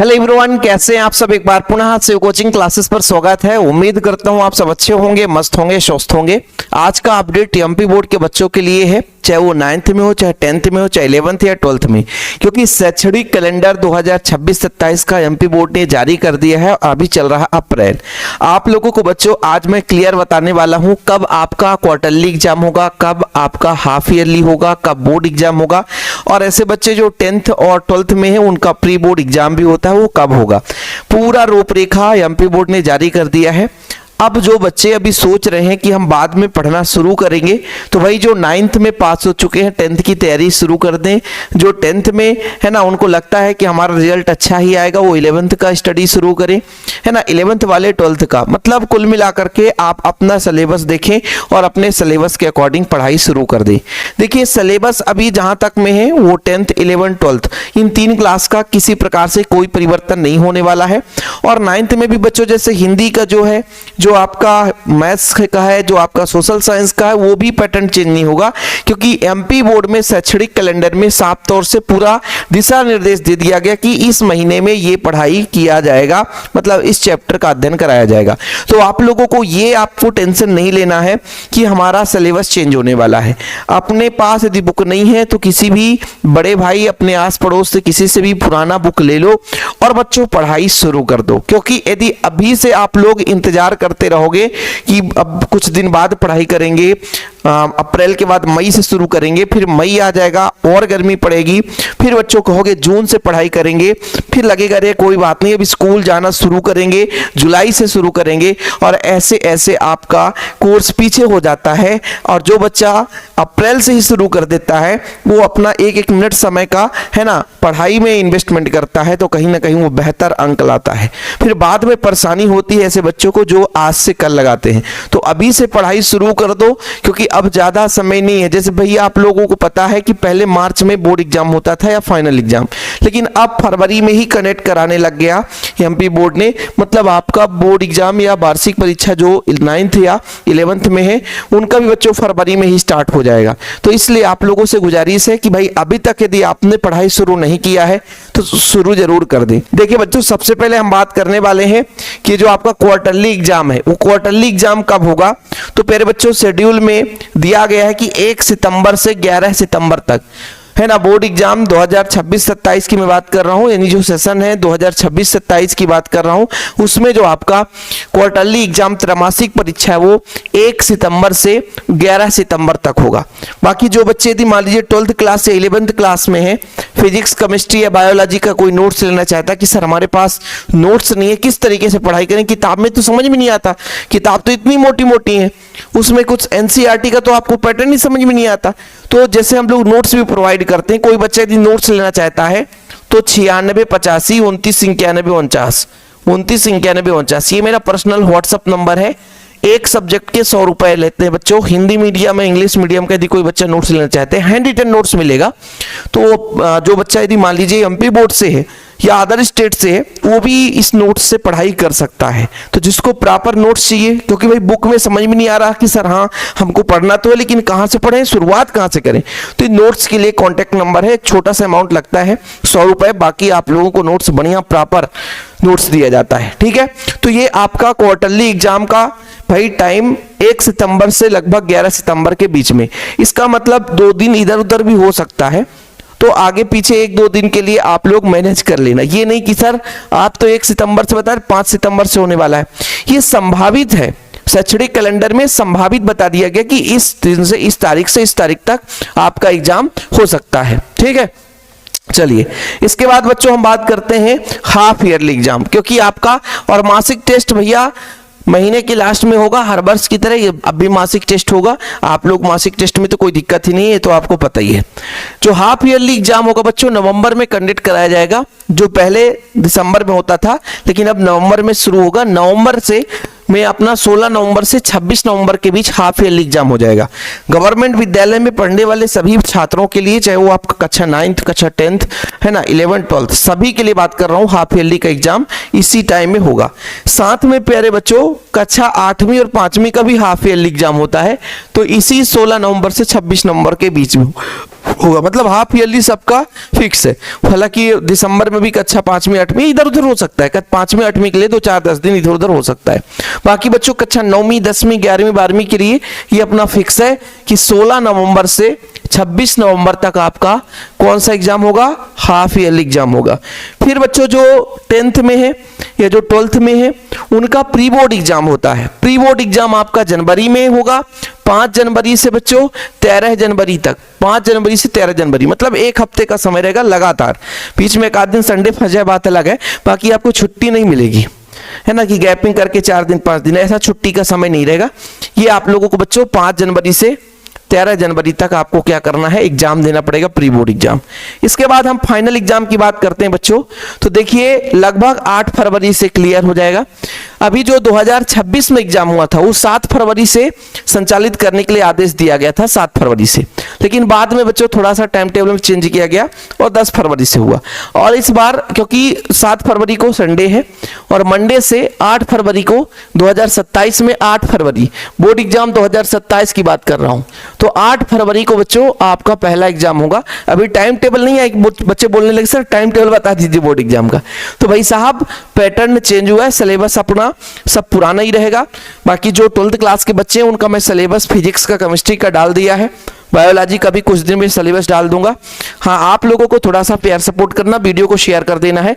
Hello everyone, कैसे हैं आप सब। एक बार पुनः शिव कोचिंग क्लासेस पर स्वागत है। उम्मीद करता हूं आप सब अच्छे होंगे, मस्त होंगे, स्वस्थ होंगे। आज का अपडेट एमपी बोर्ड के बच्चों के लिए है, चाहे वो 9th में हो, चाहे 10th में हो, चाहे 11th या 12th में, क्योंकि शैक्षणिक कैलेंडर 2026-27 का एमपी बोर्ड ने जारी कर दिया है। अभी चल रहा अप्रैल। आप लोगों को बच्चों आज मैं क्लियर बताने वाला हूं कब आपका क्वार्टरली एग्जाम होगा, कब आपका हाफ ईयरली होगा, कब बोर्ड एग्जाम होगा, और ऐसे बच्चे जो 10th और 12th में है उनका प्री बोर्ड एग्जाम भी होता है, वो कब होगा। पूरा रूपरेखा एमपी बोर्ड ने जारी कर दिया है। अब जो बच्चे अभी सोच रहे हैं कि हम बाद में पढ़ना शुरू करेंगे, तो भाई जो 9th में पास हो चुके हैं 10th की तैयारी शुरू कर दें। जो 10th में है ना, उनको लगता है कि हमारा रिजल्ट अच्छा ही आएगा, वो 11th का स्टडी शुरू करें, है ना। 11th वाले 12th का, मतलब कुल मिलाकर के आप अपना सिलेबस देखें और अपने सिलेबस के अकॉर्डिंग पढ़ाई शुरू कर दें। देखिए सिलेबस अभी जहां तक में है वो 10th, 11th, 12th इन 3 क्लास का किसी प्रकार से कोई परिवर्तन नहीं होने वाला है। और 9th में भी बच्चों जैसे हिंदी का जो है, जो आपका मैथ्स का है, जो आपका सोशल साइंस का है, वो भी पैटर्न चेंज नहीं होगा, क्योंकि एमपी बोर्ड में शैक्षणिक कैलेंडर में साफ तौर से पूरा दिशा निर्देश दे दिया गया कि इस महीने में ये पढ़ाई किया जाएगा, मतलब इस चैप्टर का अध्ययन कराया जाएगा। तो आप लोगों को ये आपको टेंशन नहीं लेना है कि हमारा सिलेबस चेंज होने वाला है। अपने पास यदि बुक नहीं है तो किसी भी बड़े भाई, अपने आस पड़ोस से किसी से भी पुराना बुक ले लो और बच्चों पढ़ाई शुरू कर दो। क्योंकि यदि अभी से आप लोग इंतजार करते रहोगे कि अब कुछ दिन बाद पढ़ाई करेंगे, अप्रैल के बाद मई से शुरू करेंगे, फिर मई आ जाएगा और गर्मी पड़ेगी, फिर बच्चों कहोगे जून से पढ़ाई करेंगे, फिर लगेगा अरे कोई बात नहीं अभी स्कूल जाना शुरू करेंगे, जुलाई से शुरू करेंगे, और ऐसे ऐसे आपका कोर्स पीछे हो जाता है। और जो बच्चा अप्रैल से ही शुरू कर देता है वो अपना एक एक मिनट समय का, है ना, पढ़ाई में इन्वेस्टमेंट करता है, तो कहीं ना कहीं वो बेहतर अंक लाता है। फिर बाद में परेशानी होती है ऐसे बच्चों को जो आज से कल लगाते हैं। तो अभी से पढ़ाई शुरू कर दो, क्योंकि अब ज्यादा समय नहीं है। जैसे भैया आप लोगों को पता है कि पहले मार्च में बोर्ड एग्जाम होता था या फाइनल एग्जाम, लेकिन अब फरवरी में ही कनेक्ट कराने लग गया एमपी बोर्ड ने। मतलब आपका बोर्ड एग्जाम या वार्षिक परीक्षा जो 9th या 11th में है उनका भी बच्चों फरवरी में ही स्टार्ट हो जाएगा। तो इसलिए आप लोगों से गुजारिश है कि भाई अभी तक यदि आपने पढ़ाई शुरू नहीं किया है तो शुरू जरूर कर दें। देखिए बच्चों, सबसे पहले हम बात करने वाले हैं कि जो आपका क्वार्टरली एग्जाम है वो क्वार्टरली एग्जाम कब होगा। तो पहले बच्चों शेड्यूल में दिया गया है कि 1 सितंबर से 11 सितंबर तक, है ना, बोर्ड एग्जाम 2026-27 की मैं बात कर रहा हूं, यानी जो सेशन है 2026-27 की बात कर रहा हूं, उसमें जो आपका क्वार्टरली एग्जाम त्रैमासिक परीक्षा है वो 1 सितंबर से 11 सितंबर तक होगा। बाकी जो बच्चे यदि मान लीजिए 12th क्लास से 11th क्लास में है, फिजिक्स, केमिस्ट्री या बायोलॉजी का कोई नोट्स लेना चाहता है कि सर हमारे पास नोट्स नहीं है, किस तरीके से पढ़ाई करें, किताब में तो समझ में नहीं आता, किताब तो इतनी मोटी मोटी है, उसमें कुछ एनसीईआरटी का तो आपको पैटर्न ही समझ में नहीं आता। तो जैसे हम लोग नोट्स भी प्रोवाइड करते हैं, कोई बच्चा यदि नोट्स लेना चाहता है तो 96 85 29 91 49 29 91 49 ये मेरा पर्सनल व्हाट्सएप नंबर है। एक सब्जेक्ट के 100 रुपए लेते हैं बच्चों। हिंदी मीडियम में, इंग्लिश मीडियम का यदि कोई बच्चा नोट्स लेना चाहते हैं, हैंड रिटन नोट्स मिलेगा। तो जो बच्चा यदि मान लीजिए एमपी बोर्ड से है या अदर स्टेट से है, वो भी इस नोट्स से पढ़ाई कर सकता है। तो जिसको प्रॉपर नोट्स चाहिए, क्योंकि भाई बुक में समझ में नहीं आ रहा कि सर हाँ हमको पढ़ना तो है लेकिन कहाँ से पढ़ें, शुरुआत कहाँ से करें, तो नोट्स के लिए कॉन्टैक्ट नंबर है। एक छोटा सा अमाउंट लगता है 100 रुपए, बाकी आप लोगों को नोट्स बढ़िया प्रॉपर नोट्स दिया जाता है, ठीक है। तो ये आपका क्वार्टरली एग्जाम का भाई टाइम 1 सितंबर से लगभग 11 सितंबर के बीच में। इसका मतलब 2 दिन इधर उधर भी हो सकता है, तो आगे पीछे 1-2 दिन के लिए आप लोग मैनेज कर लेना। ये नहीं कि सर आप तो 1 सितंबर से बता रहे 5 सितंबर से होने वाला है, ये संभावित है। शैक्षणिक कैलेंडर में संभावित बता दिया गया कि इस दिन से इस तारीख से इस तारीख तक आपका एग्जाम हो सकता है, ठीक है। चलिए इसके बाद बच्चों हम बात करते हैं हाफ ईयरली एग्जाम, क्योंकि आपका और मासिक टेस्ट भैया महीने के लास्ट में होगा, हर वर्ष की तरह ये अब भी मासिक टेस्ट होगा। आप लोग मासिक टेस्ट में तो कोई दिक्कत ही नहीं है, तो आपको पता ही है। जो हाफ ईयरली एग्जाम होगा बच्चों नवंबर में कंडक्ट कराया जाएगा, जो पहले दिसंबर में होता था लेकिन अब नवंबर में शुरू होगा। नवंबर से में अपना 16 नवंबर से 26 नवंबर के बीच हाफ ईयरली एग्जाम हो जाएगा। गवर्नमेंट विद्यालय में पढ़ने वाले सभी छात्रों के लिए, चाहे वो आपका कक्षा 9th कक्षा 10th है ना, 11th 12th सभी के लिए बात कर रहा हूँ, हाफ ईयरली का एग्जाम इसी टाइम में होगा। साथ में प्यारे बच्चों कक्षा 8वीं और 5वीं का भी हाफ ईयरली एग्जाम होता है, तो इसी 16 नवंबर से 26 नवंबर के बीच में होगा। मतलब हाफ ईयरली सबका फिक्स है। हालांकि दिसंबर में भी कक्षा 5वीं 8वीं इधर उधर हो सकता है, 5वीं 8वीं के लिए 2-4-10 दिन इधर उधर हो सकता है। बाकी बच्चों कक्षा 9वीं 10वीं 11वीं 12वीं के लिए ये अपना फिक्स है कि 16 नवंबर से 26 नवंबर तक आपका कौन सा एग्जाम होगा, हाफ ईयरली एग्जाम होगा। फिर बच्चों जो 10th में है या जो 12th में है उनका प्री बोर्ड एग्जाम होता है। प्री बोर्ड एग्जाम आपका जनवरी में होगा, 5 जनवरी से बच्चों 13 जनवरी तक, 5 जनवरी से 13 जनवरी, मतलब एक हफ्ते का समय रहेगा लगातार। बीच में एक आध दिन संडे फंस जाए बात अलग है, बाकी आपको छुट्टी नहीं मिलेगी, है ना, कि गैपिंग करके 4 दिन 5 दिन, ऐसा छुट्टी का समय नहीं रहेगा। ये आप लोगों को बच्चों 5 जनवरी से 13 जनवरी तक आपको क्या करना है, एग्जाम देना पड़ेगा, प्री बोर्ड एग्जाम। इसके बाद हम फाइनल एग्जाम की बात करते हैं बच्चों, तो देखिए लगभग 8 फरवरी से क्लियर हो जाएगा। अभी जो 2026 में एग्जाम हुआ था वो 7 फरवरी से संचालित करने के लिए आदेश दिया गया था, 7 फरवरी से, लेकिन बाद में बच्चों थोड़ा सा टाइम टेबल में चेंज किया गया और 10 फरवरी से हुआ। और इस बार क्योंकि 7 फरवरी को संडे है और मंडे से 8 फरवरी को 2027 में 8 फरवरी बोर्ड एग्जाम 2027 की बात कर रहा हूं, तो 8 फरवरी को बच्चों आपका पहला एग्जाम होगा। अभी टाइम टेबल नहीं है, बच्चे बोलने लगे सर टाइम टेबल बता दीजिए बोर्ड एग्जाम का, तो भाई साहब पैटर्न चेंज हुआ है, सिलेबस अपना सब पुराना ही रहेगा। बाकी जो 12th क्लास के बच्चे हैं उनका मैं सिलेबस फिजिक्स का केमिस्ट्री का डाल दिया है, बायोलॉजी का भी कुछ दिन में सिलेबस डाल दूंगा। हाँ, आप लोगों को थोड़ा सा प्यार सपोर्ट करना, वीडियो को शेयर कर देना है।